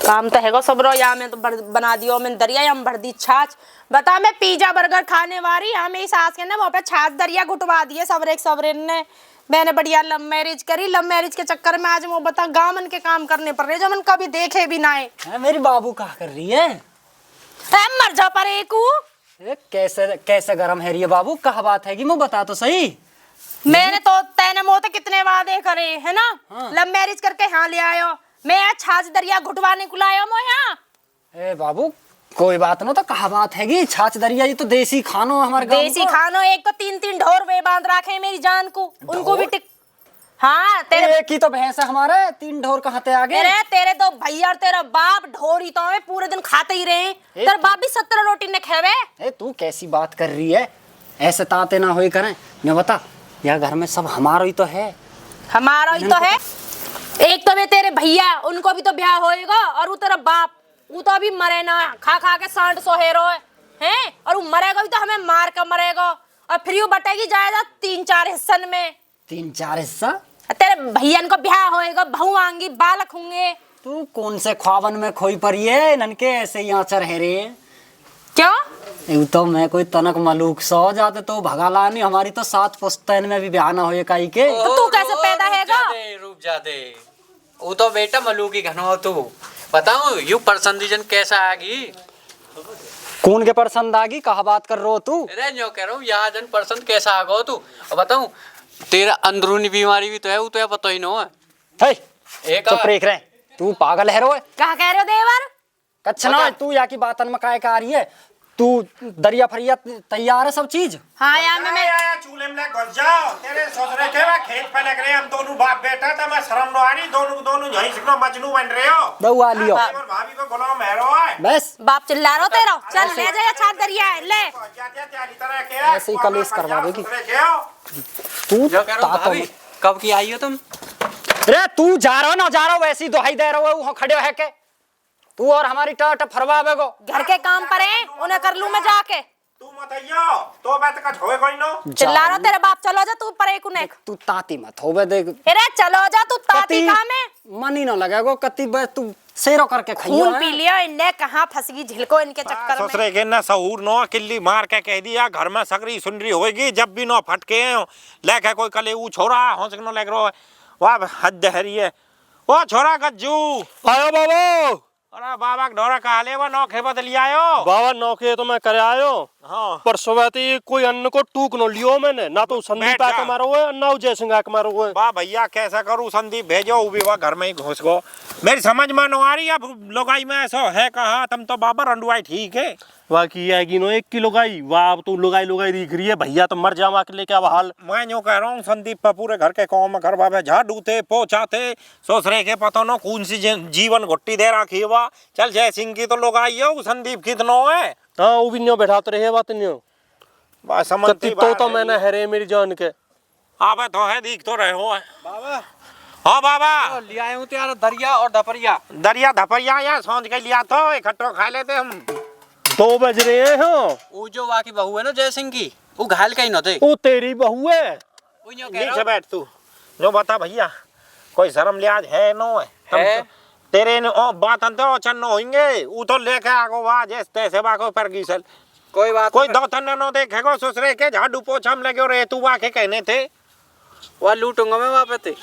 काम तो हैगा सबरो। यहाँ में तो बना दियो मैं दरिया, यहाँ भर दी छाछ। बता मैं पिज्जा बर्गर खाने वाली, यहाँ मेरी सास के ना वहाँ पे छाछ दरिया घुटवा दिए सवरे ने। मैंने बढ़िया लव मैरिज करी, लव मैरिज के चक्कर में आज वो बता गांव के काम करने पड़ रहे जो मन कभी देखे भी ना है। मेरी बाबू क्या कर रही है? मर जा पर एक कैसे कैसे गरम है ये बाबू, कहा बात है कि मैं बता तो सही। मैंने तो तैने मोते कितने वादे करे है ना। हाँ। लव मैरिज करके यहाँ ले आयो, मैं आज छाछ दरिया घुटवाने को लाया मो यहाँ। ए बाबू कोई बात ना, तो कहा बात है कि छाछ दरिया ये तो देसी खानो हमारे गांव देसी खानो। एक तो 3-3 ढोर वे बांध रखे मेरी जान को, उनको भी टिक। हाँ तेरे की तो भैंस है हमारे, 3 ढोर कहाँ ते आगे। तेरे तो भैया और तेरा बाप ढोर ही तो है, पूरे दिन खाते ही रहे। तेरा बाप भी 17 रोटी ने खेवे। तू कैसी बात कर रही है, ऐसे ताते ना होई करें। मैं बता यार घर में सब हमारा ही तो है। हमारा ही तो है। एक तो वे तेरे भैया, उनको भी तो ब्याह होएगा, और वो तेरा बाप वो तो अभी मरे ना, खा खा के 60 सोहेरो है। और वो मरेगा भी तो हमें मार कर मरेगा, और फिर वो बटेगी जायदाद 3-4 हिस्सन में। 3-4 हिस्सा? तेरे भैया को ब्याह होएगा, बहू आएंगी, बालक होंगे। तू कौन से ख्वाबन में खोई पड़ी है, ननके ऐसे यहाँ चर है रे। क्यों? तो मैं कोई तनक मलूक सो जाते तो भगा लानी, हमारी तो 7 पुश्तैन में भी ब्याह ना होए काई के। तो तू कैसे पैदा हैगा? रुक जा दे, वो तो बेटा मलूक ही घनो। तू बताऊं यू परसंदीजन कैसा आगी? कौन के पसंद आगी, कहा बात कर रो तू? अरे जो कह रहा हूँ यहाँ जन पसंद कैसा आगो तू। और बताऊं तेरा अंदरूनी बीमारी भी तो है, वो तो पता ही नहीं है। एक चुप रहे, तू पागल है रो। क्या कह रहे हो देवर? कच्छ ना तू यहाँ की बातन में काय का रही है। तू दरिया फरिया तैयार है सब चीज? हाँ यार मैं चूल्हे में घुस जाओ। तेरे ससुरे के मैं खेत पे लग रहे हम दोनों बाप बेटा, तो मैं शर्म न आनी, दोनों यहीं से मजनू बन रहे हो। बउआ लियो भाभी को गुलाम है रो है। बस बाप चिल्ला रहा तेरा। चल ले जा छाछ दरिया ले। ऐसे ही कलेश करवा देगी तू। जो कह रहा हूँ भाभी कब की आई हो तुम? अरे तू जा रहा ना जा रहा वैसी दुहाई दे रहा है, खड़े है के तू और हमारी टाट फरवा बेगो। घर के काम पर है, उन्हें कर लूं मैं जाके। तू मत आइयो तो बात का होए कोई नो। चिल्ला रहा तेरा बाप। चलो जा तू परे कुने। तू ताती मत होबे देख। अरे चलो जा तू, ताती कहां में? मन ही ना लगेगो कत्ती बे तू सेरो करके खाइयो। खून पी लिया इनने, कहां फंस गई झिलको इनके चक्कर में। ससुरे के ना सहूर नो किल्ली मार के कह दिया घर में सकरी सुनरी होएगी, जब भी नो फटके लेके कोई कले ऊ छोरा हो सकनो लग रो। वाह हद है री है। ओ छोरा गज्जू आयो बाबा। अरे बाबा ढोरा कहा ले वो नौखे बदल आयो। बाबा नौके तो मैं करे आयो। हाँ। पर सुबह कोई अन्न को टूक नो लियो मैंने, ना तो संदीप आके मारो है ना जय सिंह आके मारो है। वाह भैया कैसा करूँ, संदीप भेजो वो भी वह घर में ही घुस गो। मेरी समझ में न आ रही अब लोगाई में ऐसा है कहा। तुम तो बाबा रंडुआई ठीक है। वाह की आएगी नो 1 किलो गाई। वाह अब तो लुगाई दिख रही है, भैया तो मर जावा के लेके अब हाल। मैं यूँ कह रहा हूँ संदीप पर पूरे घर के काम करवा में झाड़ू थे पोछाते ससुरे के पता न कौन सी जीवन घुट्टी दे रखी है। वाह चल जय सिंह की तो लोग आई हो, संदीप की तो नो है। हाँ वो भी न्यो बैठाते रहे बात न्यो। बस समझती तो मैंने हरे मेरी जान के आवे तो है दिख तो रहे हो बाबा। हाँ बाबा ले आए हूँ त्यार दरिया और धपरिया। दरिया धपरिया या सोच के लिया तो इकट्ठो खा लेते हम। 2 बज रहे हैं। हाँ वो जो वाकी बहू है ना जय सिंह की, वो घायल कहीं न थे। वो तेरी बहू है। नीचे बैठ तू जो बता भैया, कोई शर्म लिहाज है नो है? तेरे ने ओ बात अंतो चन्न होंगे वो तो लेके आगो वाह जैसे तैसे बाको पर गीसल। कोई बात कोई दो तन्ने नो देखेगो ससुरे के झाड़ू पोछा में लगे रे तू वाके कहने थे। वह लूटूंगा मैं वहाँ पे थे।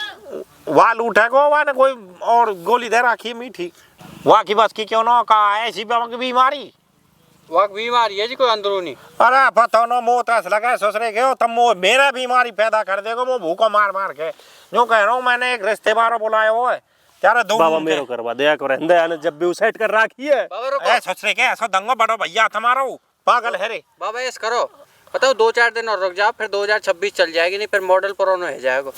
वाह लूटेगो वाह ने कोई और गोली दे रखी मीठी। वाह की बस की क्यों ना कहा ऐसी बीमारी। वह बीमारी है जी कोई अंदरूनी। अरे पता न मोह तस लगा ससुरे के हो, तब मोह मेरा बीमारी पैदा कर देगो। वो भूखो मार मार के जो कह रहा हूँ मैंने एक रिश्तेदार बुलाया हो है त्यारे दो बाबा मेरो करवा दिया को रहंदे आने जब भी सेट कर रखी है। ए ससुरे के ऐसा दंगो बड़ो भैया तुम्हारो पागल है रे। बाबा ऐसा करो बताओ 2-4 दिन और रुक जाओ, फिर 2026 चल जाएगी, नहीं फिर मॉडल पुराना हो जाएगा।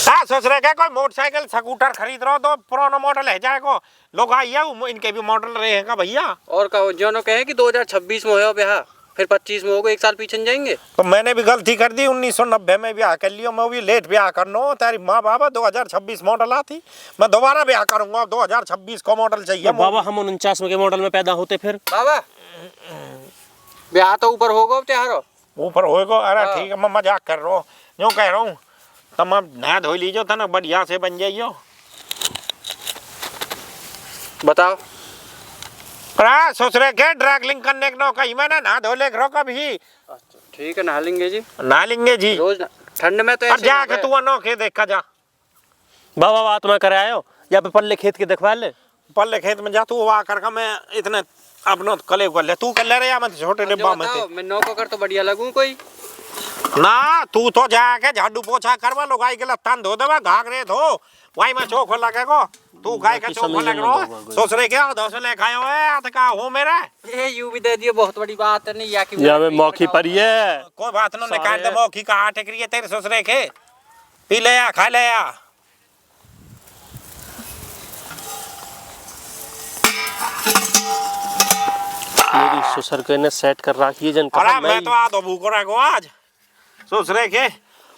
हाँ ससुरे के कोई मोटरसाइकिल स्कूटर खरीद रहा तो पुराना मॉडल है जाएगा। लोग आइए इनके भी मॉडल रहेगा भैया। और कहो जो न कहे कि 2026 में हो ब्याह, फिर 25 में होगा, 1 साल पीछे जाएंगे। तो मैंने भी गलती कर दी, 1990 में ब्याह कर लिया। मैं भी लेट ब्याह करना तेरी माँ बाबा 2026 मॉडल आती, मैं दोबारा ब्याह करूंगा। 2026 को मॉडल चाहिए। बाबा हम 49 के मॉडल में पैदा होते फिर बाबा ब्याह तो ऊपर होगा त्यारो ऊपर होएगा। अरे ठीक है मैं मजाक कर रहा हूँ, जो कह रहा हूँ तुम अब नहा धो लीजिए था ना बढ़िया से बन जाइयो। बताओ। अरे ससुरे के ड्रैगलिंग करने को कहीं मैंने ना धो ले कभी। ठीक है, नहा लेंगे जी, ना लेंगे जी। रोज ठंड में तो अब ऐसे जाके तू अनोखे देखा जा। बाबा बात मैं करे आयो या पे पल्ले खेत के देखवा ले। पल्ले खेत में जा तू वहाँ कर मैं इतने अपनो कले कर ले। तू कर ले रे या मैं छोटे डिब्बा में थे। मैं नौकर कर तो बढ़िया लगूं कोई ना। तू तो जाके झाड़ू पोछा करवा लो, गाय के लत्तान धो देवा, घाघरे धो वही में चोख लगे को। तू गाय का चोख लग रो ससुरे के दो से ले खायो है आध का हो मेरा। ये यूं भी दे दिए, बहुत बड़ी बात है। नहीं या कि या में मौखी परी है। कोई बात ना, निकाल दे मौखी का आटे करिए तेरे ससुरे के। पी ले या खा ले या। मेरी ससुर के ने सेट कर रखी है जन। अरे मैं तो आधो भूखो रखो आज ससुरे के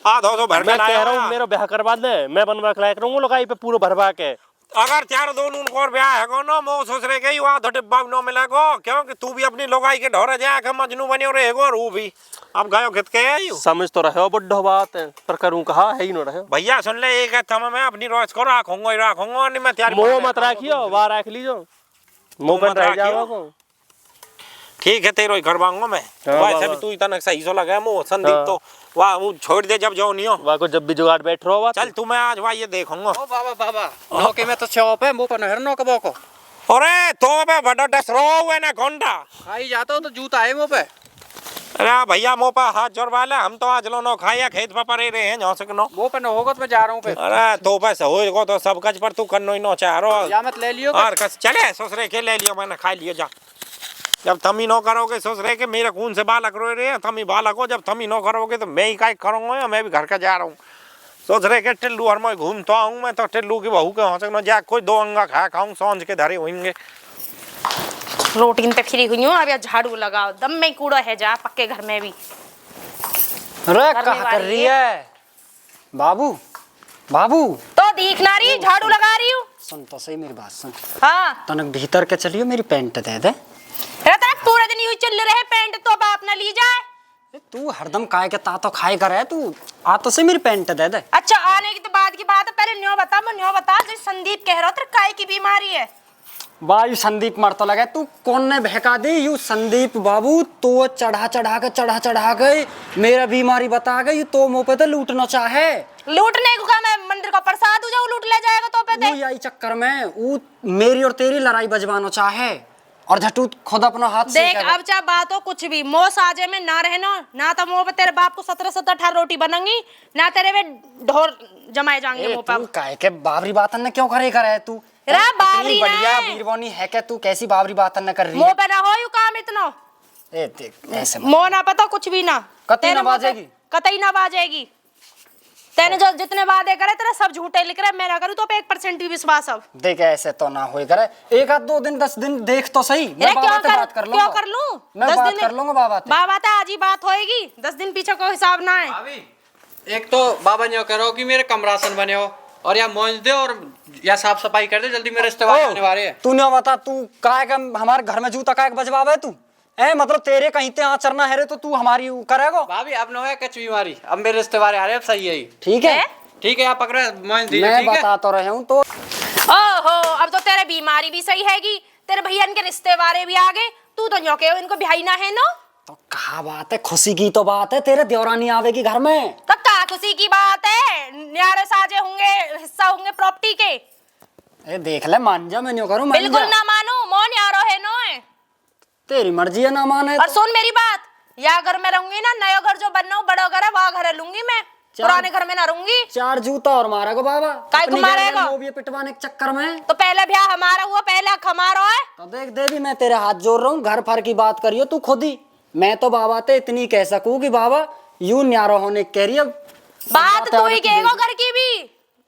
आधो तो भर मैं के कह रहा हूँ मेरा ब्याह करवा दे, मैं बनवा के लायक रहूंगा लगाई पे पूरा भरवा के। अगर चार दो नून को ब्याह है को ना मो ससुरे के युवा तो डिब्बा न मिलेगो, क्योंकि तू भी अपनी लोगाई के ढोरे जाके मजनू बनियो रहेगो और वो भी अब गयो खित के आयु। समझ तो रहे हो बड्ढो बात है पर करूँ कहा है ही न रहे। भैया सुन ले, एक है थम मैं अपनी रोज को राखूंगा ही राखूंगा, नहीं मैं त्यार मुंह मत रखियो, वाह रख लीजो, मुंह पर रह जाओ को। ठीक है तेरो ही करवाऊंगा मैं। हाँ, वैसे भी तू इतना सही सो लगा मुंह संदीप हाँ। तो वाह वो छोड़ दे जब जाओ नहीं हो। वाह को जब भी जुगाड़ बैठ रहो बात। चल तू मैं आज वाह ये देखूंगा। ओ बाबा बाबा नौके में तो शॉप है, मुंह पर नहर नौके बो को। अरे तो बे बड़ा डसरो हुए ना गोंडा खाई जाता हो तो जूता है मुंह पे। अरे भैया मुंह पर हाथ जोड़वा ले, हम तो आज लो नो खाया खेत पर परे रहे हैं जहाँ से नो। मुंह पे न होगा तो मैं जा रहा हूँ पे। अरे तो बस होएगा तो सब कच पर तू करनो ही नो चाह रहा। या मत ले लियो और कस चले ससुरे के ले लियो, मैंने खा लियो जा। जब तुम ही नो करोगे ससुरे के मेरे खून से बालक रो रहे हैं, तुम ही बालक हो, जब तुम ही नो करोगे तो मैं ही काय करूँगा, मैं भी घर का जा रहा हूँ। ससुरे के टिल्लू हर मैं घूमता हूँ, मैं तो टिल्लू की बहू के हो सकना जा कोई दो अंगा खा खाऊं सांझ के धरे होंगे। रोटी पे खिरी हुई हूँ, अब या झाड़ू लगाओ, दम में कूड़ा है जा पक्के घर में भी। अरे करने क्या कर वाली रही है बाबू? बाबू तो दिखना रही झाड़ू लगा रही हूँ। सुन तो सही मेरी बात सुन। हाँ तनक भीतर के चलियो, मेरी पैंट दे दे। तेरा पूरे दिन यूं चल रहे पैंट तो बाप न ली जाए। तू हरदम काय के ता तो खाए कर है तू, आ तो से मेरी पैंट दे दे। अच्छा आने की तो बाद की बात है, पहले न्यो बता जो संदीप कह रहा तेरे काय की बीमारी है। वायु संदीप मर तो लगे, तू कौन ने बहका दी यू संदीप बाबू? तो चढ़ा के मेरा बीमारी बता गई, तो मुंह पे तो लूटना चाहे। लूटने को मैं मंदिर का प्रसाद जाऊ लूट ले जाएगा तो पे वो यही चक्कर में वो मेरी और तेरी लड़ाई बजवाना चाहे और झटू खुद अपना हाथ से देख अब चाहे बात हो कुछ भी, मोह साजे में ना रहना, ना तो मुंह पे तेरे बाप को 17-18 रोटी बनंगी, ना तेरे में ढोर जमाए जाएंगे मुंह पे। तू काहे के बाबरी बातन ने क्यों करे तू? रे बाबरी इतनी बढ़िया नहीं। वीरवानी है क्या तू? कैसी बाबरी बातन ने कर रही मुंह है? पे ना हो यू काम इतना। ए देख ऐसे मत। मोह ना पता कुछ भी ना, कतई तेरे ना मुंह पे बाजेगी। कतई ना बाजेगी। तेने जो जितने वादे करे तेरे सब झूठे लिख रहे, मैं ना करूँ तो पे 1% भी विश्वास अब। देख ऐसे तो ना होए करे, एक आध 2 दिन 10 दिन देख तो सही। मैं बाबा से बात कर लूंगा। क्यों कर लूं? मैं 10 बात दिन कर लूंगा बाबा से। बाबा तो आज ही बात होएगी, 10 दिन पीछे कोई हिसाब ना है। भाभी एक तो बाबा ने कह रहा हो कि मेरे कमरासन बने हो और या मोज दे और या साफ सफाई कर दे, जल्दी मेरे रिश्तेदार आने वाले हैं। तू नहीं बता, तू काहे का हमारे घर में जूता काहे बजवावे तू? ए मतलब तेरे कहीं ते आचरना है रे तो तू हमारी करेगो? भाभी अब न है कच बीमारी, अब मेरे रिश्तेदार आ रहे हैं, अब सही है ही। ठीक है ठीक है आप पकड़े मोज दीजिए। मैं ठीक है बता तो रहे हूँ तो। ओहो अब तो तेरे बीमारी भी सही हैगी, तेरे भैया इनके रिश्ते वाले भी आ गए, तू तो न्यों के हो इनको बिहाई ना है ना। तो कहा बात है, खुशी की तो बात है, तेरे देवरानी आवेगी घर में तो का खुशी की बात है, न्यारे साजे होंगे, हिस्सा होंगे प्रॉपर्टी के। ए देख ले मान जा, मैं न्यों करूँ मान बिल्कुल जा। ना मानो, मोह न्यारो है नो है। तेरी मर्जी है ना माने और तो। सुन मेरी बात, या घर में रहूंगी ना, नया घर जो बनना हो बड़ा घर है वहाँ घर लूंगी मैं, पुराने घर में ना रहूंगी। 4 जूता और मारा को बाबा काय को अपनी मारेगा? गर्दन वो भी पिटवाने के चक्कर में। तो पहले ब्याह हमारा हुआ, पहले हमारा है। तो देख देवी मैं तेरे हाथ जोड़ रहा हूँ, घर भर की बात करियो तू खुद ही। मैं तो बाबा ते इतनी कह सकूं कि बाबा यूं न्यारो होने कह रही है। बात तू ही कहेगा घर की भी।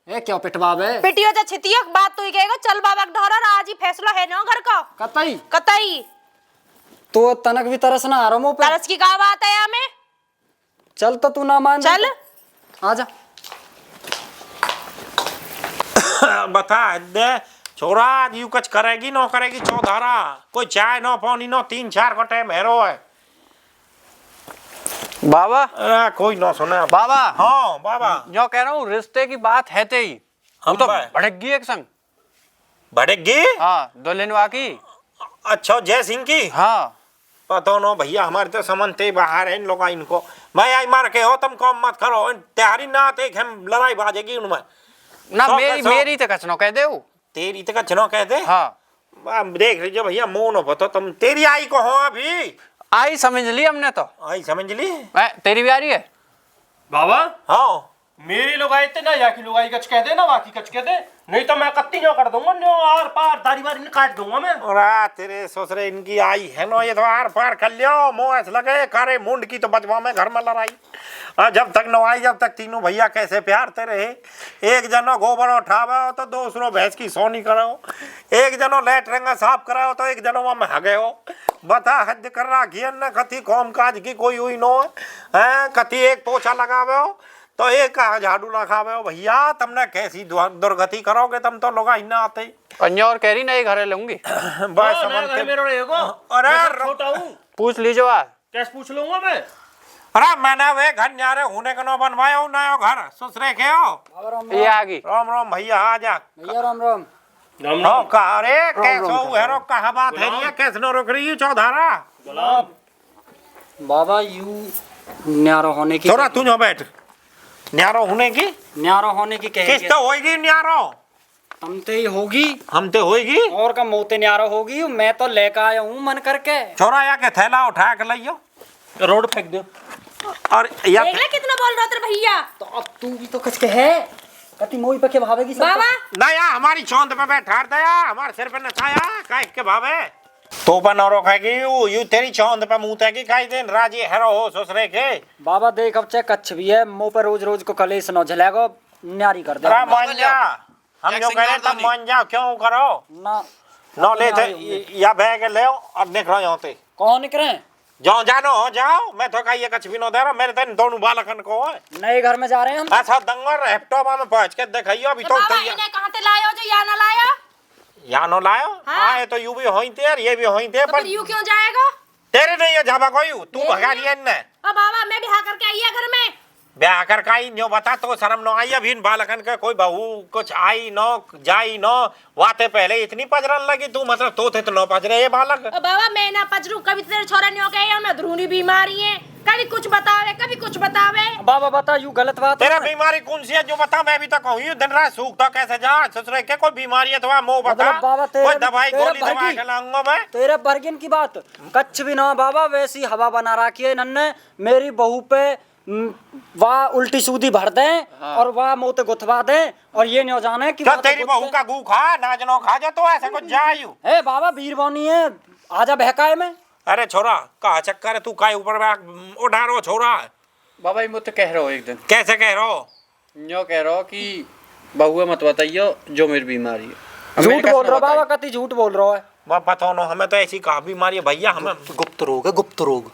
ए क्यों पिटवावे? पिटियो तो छितियो, बात तू ही कहेगा। चल बाबा ढोरा आज ही फैसला है ना घर का। कतई कतई तो तनक भी तरस ना आ रहा मुंह पे। तरस की क्या बात है हमें? चल तो तू ना मान चल आजा। बता दे छोरा यू कुछ करेगी नो करेगी चौधारा, कोई चाय नो पानी नो 3-4 घंटे मेरो है बाबा। अरे कोई ना सुने बाबा हाँ बाबा जो कह रहा हूँ रिश्ते की बात है ते ही, हम तो भाई। भड़क गई एक संग। बढ़ेगी। हाँ दुल्हनवा की। अच्छा जय सिंह की। हाँ पता न भैया हमारे तो समझते बाहर है इन लोग इनको। मैं आई मार के हो तुम काम मत करो तैयारी ना आते हम लड़ाई बाजेगी उनमें ना सौ मेरी का सौ। मेरी तो कचनो कह दे। तेरी तक चनो कहते। हाँ अब देख लीजिए भैया मोनो बतो तुम तेरी आई को हो अभी आई समझ ली हमने तो। आई समझ ली। तेरी भी आ रही है बाबा हाँ मेरी लुगाई ते ना या की लुगाई कच कह दे ना वाकी कच कह दे, नहीं तो मैं कत्ती न्यो कर दूंगा, न्यो आर पार दारी वारी काट दूंगा मैं। और तेरे ससुरे इनकी आई है नो ये तो आर पार कर लियो मोह लगे करे मुंड की तो बचवा में घर में लड़ाई। जब तक न आई जब तक तीनों भैया कैसे प्यारते रहे। एक जनो गोबर उठावे तो दूसरो भैंस की सोनी करो, एक जनो लेटरिंग साफ कराओ तो एक जनो वहां हगे हो। बता हद कर रखी है कति कौम काज की कोई हुई नो है। कति एक पोछा लगावे हो तो एक झाड़ू लगावे हो। भैया तुमने कैसी दुर्गति करोगे तुम तो लोग ना आते। और कह रही नहीं घर लूंगी। बस समझते मेरा रहेगा। अरे मैं छोटा हूँ, पूछ लीजिए बात। कैसे पूछ लूंगा मैं। अरे मैंने वे घर न्यारे होने का नो बनवाया हूँ नया घर ससुरे के हो। ये आ गई। राम राम भैया आ जा। भैया राम राम। राम हाँ राम। कहा रे कैसो हेरो कहा बात है नहीं कैसे नो रुक रही है चौधारा। गुलाब बाबा यू न्यारो होने की थोड़ा तू जो बैठ न्यारो होने की न्यारो होने की कह किस तो होगी न्यारो हमते ही होगी हम तो होगी और का मोते न्यारो होगी। मैं तो लेकर आया हूँ मन करके। छोरा या के थैला उठा के लियो रोड फेंक दो। और या देख ले कितना बोल रहा तेरे भैया। तो अब तू भी तो कच के है कति मोई पे के भावेगी सब। बाबा ना या हमारी चौंद पे बैठा दया हमारे सिर पे नचाया काहे के भावे तो बन और खाएगी यू तेरी चौंद पे मुंह तेगी काई दिन राजी हेरो हो ससुरे के। बाबा देख अब चाहे कच्छ भी है मुंह पे रोज रोज को कलेश न झलेगा न्यारी कर दे। अरे मान जा हम जो कह रहे तब मान जाओ क्यों करो ना नो ले थे या बैग ले अब देख रहा हूं ते कौन निकले जाओ जानो हो जाओ मैं तो कहिए कुछ भी न दे रहा मेरे तन दोनों बालकन को है नए घर में जा रहे हैं हम। ऐसा दंगर लैपटॉप में पहुंच के दिखाइयो अभी तो बाबा इन्हें कहाँ से लाए हो जो यहाँ ना लाया। या नो लायो हाँ। आए तो यू भी होई थे यार ये भी होई थे तो पर फिर यू क्यों जाएगा। तेरे नहीं है झाबा कोई तू मेरे भगा नहीं। लिया ने और बाबा मैं बिहार करके आई है घर में। ब्याह कर काई न्यो बता तो शर्म न आई अभी इन बालकन के कोई बहू कुछ आई नो जाई नो वाते पहले इतनी पजरन लगी तू मतलब तो थे तो नो पजरे ये बालक। और बाबा मैं ना पजरू कभी तेरे छोरा नहीं हो गए मैं ध्रूनी बीमारी है कभी कुछ बतावे कभी कुछ बतावे। बाबा बता यू गलत बात तेरा है। बीमारी कौन सी है जो बता मैं भी तो कहूँ दिन रात सूख तो कैसे जा ससुरे के कोई बीमारी है तो मुंह बता मतलब बाबा कोई दवाई तेरे गोली दवा भरगी। के लाऊंगा मैं। तेरे बर्गिन की बात कच्छ भी ना बाबा वैसी हवा बना रखी है नन्ने मेरी बहू पे वाह उल्टी सूदी भर दे और वाह मुंह ते गुथवा दे और ये नहीं जाने कि तो तेरी बहू का गू खा नाजनो खा जा तो ऐसा कुछ जायू ए बाबा वीर बनी है आजा बहकाए में। अरे छोरा कहा चक्कर है तू काय ऊपर उठा रो छोरा बाबा ये मुझे कह रहे हो एक दिन कैसे कह रहो यो कह रहा हो कि बहुआ मत बताइयो जो मेरी बीमारी है। अब मैंने झूठ कैसे बोल रहा बताई? बाबा कति झूठ बोल रहा है। पता नो हमें तो ऐसी कहा बीमारी है भैया हमें गुप्त रोग है गुप्त रोग।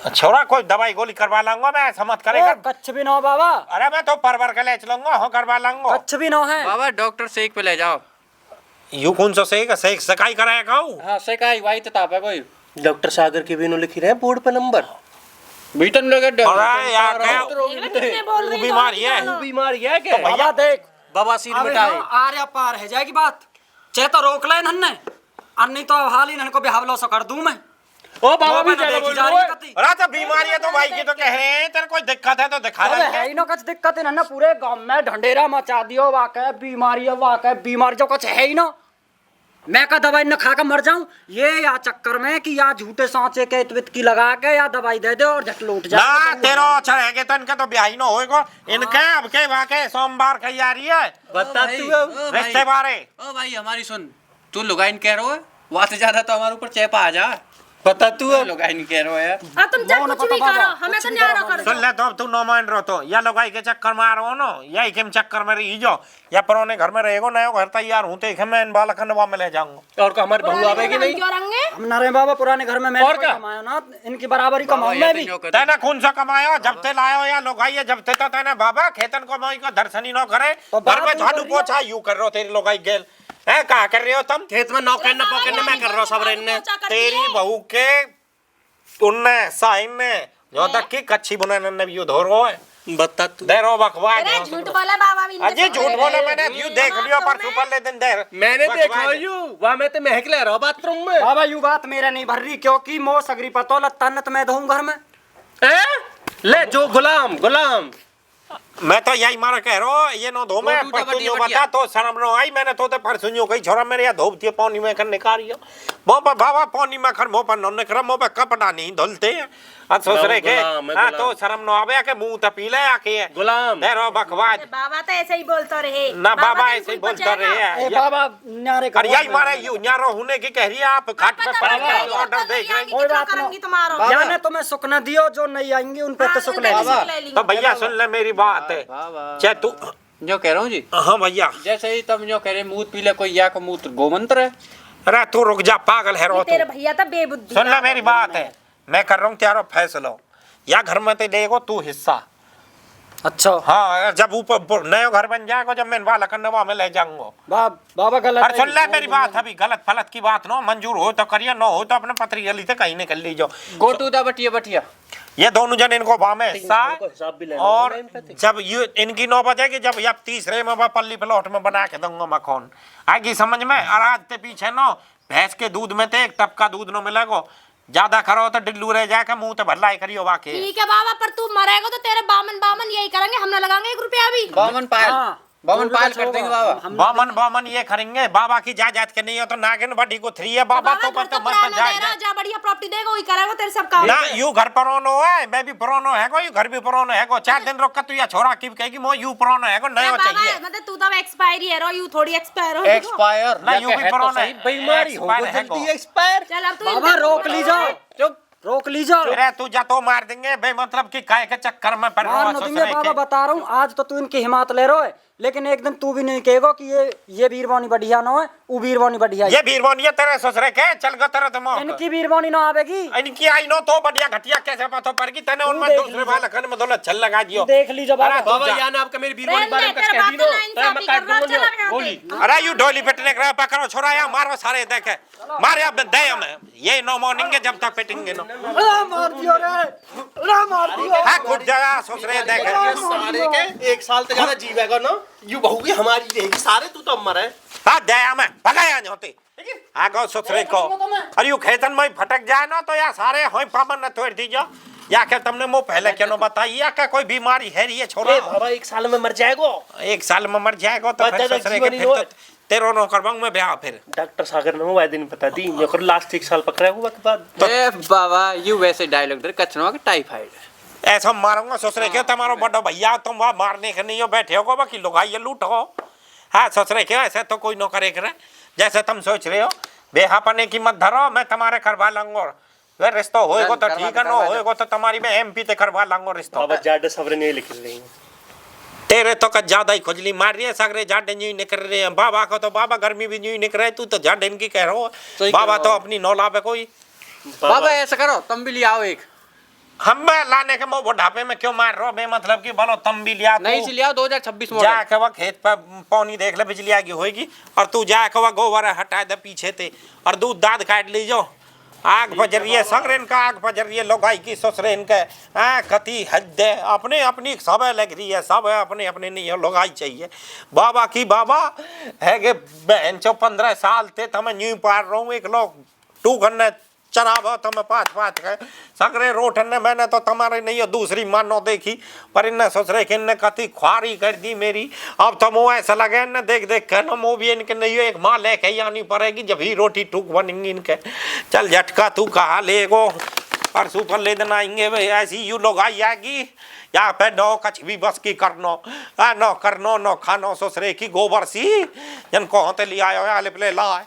छोरा कोई दवाई गोली करवा लाऊंगा मैं ऐसा मत करेगा। कच्छ भी ना बाबा अरे मैं तो परवर के ले चलूंगा हो करवा लाऊंगा। कच्छ भी ना है। बाबा डॉक्टर सेक पे ले जाओ। यू कौन सा सेक सकाई कराया खाऊ हाँ सेकाई वाई तो ताप है कोई डॉक्टर सागर के भी लिखी रहे बोर्ड पे नंबर। बीटन लोग अरे यार क्या देख ले कितने बोल वो रही बीमारी है बीमारी है क्या। बाबा देख बवासीर अबे मिटाए। हाँ, आर्या पार है जाएगी बात चाहे तो रोक ले नन्ने और नहीं तो हाल ही को बेहावलो से कर दूं मैं। ओ बाबा भी बाबा ज्यादा देखी बोल जा रहे रही है हो। कति। अरे तो बीमारी है तो भाई की तो कह रहे हैं तेरे कोई दिक्कत है तो दिखा अबे देंगे। है ही ना कुछ दिक्कत है नन्ना पूरे गांव में ढंडेरा मचा दियो वाकई बीमारी है वाकई बीमारी जो कुछ है ही ना। मैं का दवाई न खा कर मर जाऊं ये या चक्कर में कि या झूठे सांचे के इतवित की लगा के या दवाई दे दे और झट लूट जा। ना तेरो अच्छा रहेगा तो इनका तो ब्याह ही ना होएगा इनके अब के वाके सोमवार की आ रही है बता तू अब। रिश्ते बारे। ओ भाई हमारी सुन तू लुगाइन कह रहा है वहां से ज्यादा तो हमारे ऊपर चेपा आ जा। बता तू अब। लुगाइन कह रहा है अब तुम चाहे कुछ भी करो हमें तो न्यारा कर सुन दो। ले तो अब तू नो मान रहो तो या लोगाई के चक्कर में आ रहो नो या इके चक्कर में रही जो या पुराने घर में रहेगो नयो घर तैयार हूं तो इके मैं इन बालकनवा में ले जाऊंगा। और का हमारी बहू आवेगी नहीं। क्यों रंगे हम ना रहे बाबा पुराने घर में मैं और क्या? कमाया ना इनकी बराबरी कमाऊं मैं भी। तेने खून से कमायो जब ते लायो या लोगाई जब ते तो तेने बाबा खेतन को मोई को दर्शनी न करे तो घर में बात झाड़ू तू कर रही पोछा यू कर रहो तेरी लोगाई गेल है कहा कर रहे हो तुम। खेत में नौकर न पकड़ने मैं कर रहा हूँ सब रहने। तेरी बहू के उनने साइन ने जो तक की कच्ची बुने ने भी धो रहो है बता तू दे रो बकवास अरे झूठ बोला बाबा भी अजय झूठ बोला मैंने व्यू देख लियो परसों पहले दिन दे मैंने देखा यू वहां में ते महक ले रहा बाथरूम में बाबा यू बात मेरा नहीं भर रही क्योंकि मो सगरी पतोला तन्नत मैं दूं घर में। ले जो गुलाम गुलाम मैं तो यही मारा कह रहा हूँ ये नो धो मैं टूटा परसों बढ़िया, बता तो शर्म नो आई मैंने तो परसों कही छोरा मेरे यहाँ धोबती पानी में करने का रही हो वो पर बाबा पानी में खर मो पर नन्ने कर मो पर कपड़ा नहीं धुलते हैं सोच रहे के हाँ तो शर्म नो आवे के मुंह तो पी ले आके गुलाम दे रो बकवास बाबा तो ऐसे ही बोलते रहे ना बाबा ऐसे ही बोलते रहे ए बाबा न्यारे अरे यही मारा यू न्यारो होने की कह रही है आप खाट पे ऑर्डर देख रहे कोई बात करूंगी नहीं तुम्हारा जाने तो मैं सुकना दियो जो नहीं आएंगे उन पे तो सुख ले तो भैया सुन ले मेरी बात है चाहे तू जो कह रहा हूँ जी हाँ भैया जैसे ही तुम जो कह रहे मूत पी ले कोई या को मूत गोमंत्र है। अरे तू रुक जा पागल है रो तेरे तू भैया तो बेबुद्धि सुन ले मेरी बात है मैं कर रहा हूँ त्यारो फैसलो या घर में ते देगो तू हिस्सा अच्छा हाँ जब ऊपर नयो घर बन जाएगा जब मैं वाला करने वहां में ले जाऊंगा बाबा गलत अरे सुन ले मेरी बात अभी गलत फलत की बात नो मंजूर हो तो करिए न हो तो अपने पत्री गली से कहीं निकल लीजो गो टू द बटिया बटिया ये दोनों जन इनको वहां में हिस्सा हिसाब भी लेना और है इनका। जब ये इनकी नौबत है कि जब ये तीसरे में मैं पल्ली प्लॉट में बना के दूंगा मखौन आएगी समझ में और आज ते पीछे नो भैंस के दूध में ते एक टप का दूध नो मिलेगा ज्यादा करो तो डिल्लू रह जाएगा मुंह तो भल्लाई करियो वाके ठीक है बाबा पर तू मरेगा तो तेरे बामन बामन यही करेंगे हम ना लगाएंगे 1 रुपया भी बामन पायल बामन पायल कर देंगे बाबा बामन बामन ये करेंगे बाबा की जायदाद के नहीं हो तो नागिन बड़ी को 3 है बाबा तो पर तो मस्त जाएगा जा बढ़िया प्रॉपर्टी देगा वही करेगा तेरे सब काम ना यू घर परोनो है मैं भी परोनो है को यू घर भी परोनो है को 4 दिन रोक तू या छोरा की कहेगी मो यू परोनो है को नयो चाहिए मतलब तू तो एक्सपायरी है रो यू थोड़ी एक्सपायर हो एक्सपायर ना यू भी परोनो है बेईमानी हो गई जल्दी एक्सपायर चल अब तू बाबा रोक लीजो चुप रोक लीजो अरे तू जा तो मार देंगे बे मतलब कि काय के चक्कर में पड़ मार रहा न देंगे बाबा बता रहा हूँ आज तो तू इनकी हिम्मत ले रहा है लेकिन एक दिन तू भी नहीं कहेगा कि ये वीरवानी बढ़िया ना है वो वीरवानी बढ़िया है ये वीरवानी है तेरे ससुरे के चल गो तेरे तुम इनकी वीरवानी ना आवेगी इनकी आई नो तो बढ़िया घटिया कैसे पतो पर की तने उनमें देख दूसरे वाला खन में दोनों चल लगा दियो देख लीजिए बाबा अरे बाबा जा। या ना आपका मेरी बीरवानी रहने बारे में तेरे कह दी बाप नो तो ना तो मैं इंसाफी काट कर रहा, दूंगा चला यहाँ गोली पे। अरे यू डोली पिटने का करो छोरा या मारो सारे देखे मारे अब दे हमें ये नो मॉर्निंग के जब तक पिटेंगे नो मार दियो रे मार दियो हां खुद जगह ससुरे देखे सारे के 1 साल तक ज्यादा जीवेगा ना यू बहू भी हमारी रहेगी सारे तू तो मर है हां दे हमें भगाया होते आगो ससुरे को अरे यू खेतन में फटक जाए ना तो या सारे होई पामन न तोड़ दीजो या के तुमने मो पहले क्यों बताइए क्या कोई बीमारी है ये छोरा बाबा 1 साल में मर जाएगा 1 साल में मर जाएगा तो फिर ससुरे के फिर तो तेरो नो करवाऊं मैं ब्याह फिर डॉक्टर सागर ने वो दिन बता दी ये कर लास्ट 1 साल पकड़ा हुआ के बाद ए बाबा यू वैसे डायलॉग दे कचनो के टाइफाइड ऐसा मारूंगा ससुरे के तुम्हारो बड़ा भैया तुम वहां मारने के नहीं हो बैठे हो कि लुगाई लूटो हाँ ससुरे के ऐसे तो कोई नो करे करे जैसे तुम सोच रहे हो बेहापने की मत धरो मैं तुम्हारे करवा लूंगा वे रिश्ता होएगा तो ठीक है ना होएगा तो तुम्हारी मैं एमपी ते करवा लूंगा रिश्ता बाबा जाडे सवरे नहीं लिख रही तेरे तो का ज्यादा ही खुजली मार रही है सगरे जाडे न्यू निकल रहे हैं बाबा को तो बाबा गर्मी भी न्यू निकल रही तू तो जाडे इनकी कह रहा हो बाबा तो अपनी नौला पे कोई बाबा ऐसा करो तुम भी ले आओ एक हम लाने के मो बुढ़ापे में क्यों मार रहे हो बे मतलब कि बोलो तुम भी लिया नहीं से ले आओ 2026 मॉडल जाके वह खेत पर पानी देख ले बिजली आगी होगी और तू जाके वह गोबर हटा दे पीछे ते और दूध दाद काट लीजो आग पजर रही है सगरेन का आग पजर रही है लोगाई की ससुरेन के कति हद है अपने अपनी सब लग रही है सब है अपने अपने नहीं है लोगाई चाहिए बाबा की बाबा है कि बहन चो 15 साल थे तो मैं न्यू पार रहा हूँ एक लोग टू करने चराबो तो मैं पाँच है सगरे रोटन ने मैंने तो तुम्हारे नहीं हो दूसरी मानो देखी पर इनने ससुरे के इनने कति ख्वारी कर दी मेरी अब तो मुँह ऐसा लगे इनने देख देख कर ना मुँह भी इनके नहीं हो एक माँ लेके ही आनी पड़ेगी जब ही रोटी टूक बनेंगी इनके चल झटका तू कहाँ लेगो परसों पर ले देना आएंगे भाई ऐसी यू लोग आई आएगी यहाँ पे नो कछ भी बस की करनो नो करनो नो खानो ससुरे की गोबर सी जन को होते ले आयो ले लाए